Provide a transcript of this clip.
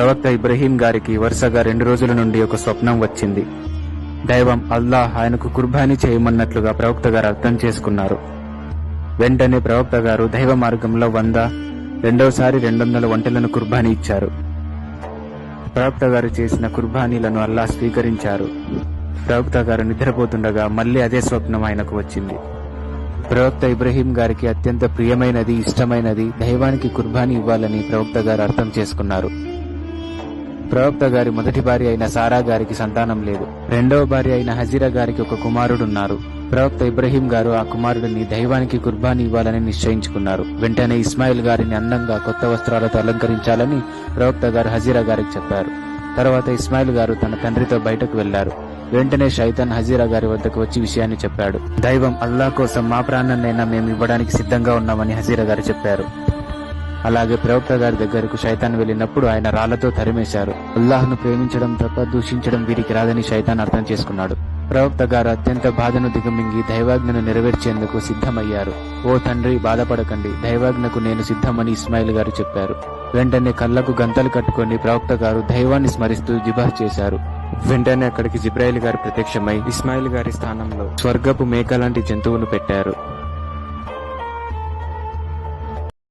ప్రవక్త ఇబ్రహీం గారికి వరుసగా 2 రోజుల నుండి ఒక స్వప్నం వచ్చింది. దైవం అల్లాహ్ ఆయనకు కుర్బానీ చేయమన్నట్లుగా ప్రవక్త గారు అర్థం చేసుకున్నారు. వెంటనే ప్రవక్త గారు దైవ మార్గంలో 100, రెండోసారి 200 ఒంటెలను కుర్బానీ ఇచ్చారు. ప్రవక్త గారు చేసిన కుర్బానీలను అల్లాహ్ స్వీకరించారు. ప్రవక్త గారు నిద్రపోతుండగా మళ్లీ అదే స్వప్నం ఆయనకు వచ్చింది. ప్రవక్త ఇబ్రహీం గారికి అత్యంత ప్రియమైనది, ఇష్టమైనది దైవానికి కుర్బానీ ఇవ్వాలని ప్రవక్త గారు అర్థం చేసుకున్నారు. ప్రవక్త గారి మొదటి భార్య అయిన సారా గారికి సంతానం లేదు. రెండవ భార్య అయిన హజీరా గారికి ఒక కుమారుడున్నారు. ప్రవక్త ఇబ్రహీం గారు ఆ కుమారుడిని దైవానికి కుర్బానీ ఇవ్వాలని నిశ్చయించుకున్నారు. వెంటనే ఇస్మాయిల్ గారిని అందంగా కొత్త వస్త్రాలతో అలంకరించాలని ప్రవక్త గారు హజీరా గారికి చెప్పారు. తర్వాత ఇస్మాయిల్ గారు తన తండ్రితో బయటకు వెళ్లారు. వెంటనే శైతాన్ హజీరా గారి వద్దకు వచ్చి విషయాన్ని చెప్పాడు. దైవం అల్లాహ్ కోసం మా ప్రాణాన్నైనా మేము ఇవ్వడానికి సిద్ధంగా ఉన్నామని హజీరా గారు చెప్పారు. అలాగే ప్రవక్త గారి దగ్గరకు శైతాన్ వెళ్ళినప్పుడు ఆయన రాళ్లతో తరిమేశారు. అల్లాహ్ను ప్రేమించడం తప్ప దూషించడం వీరికి రాదని శైతాన్ అర్థం చేసుకున్నాడు. ప్రవక్త గారు అత్యంత బాధను దిగమింగి దైవాజ్ఞను నెరవేర్చేందుకు సిద్ధమయ్యారు. ఓ తండ్రి, బాధపడకండి, దైవాజ్ఞకు నేను సిద్ధమని ఇస్మాయిల్ గారు చెప్పారు. వెంటనే కళ్లకు గంతలు కట్టుకుని ప్రవక్త గారు దైవాన్ని స్మరిస్తూ జిబాహ్ చేశారు. వెంటనే అక్కడికి జిబ్రాయిల్ గారు ప్రత్యక్షమై ఇస్మాయిల్ గారి స్థానంలో స్వర్గపు మేక లాంటి జంతువును పెట్టారు.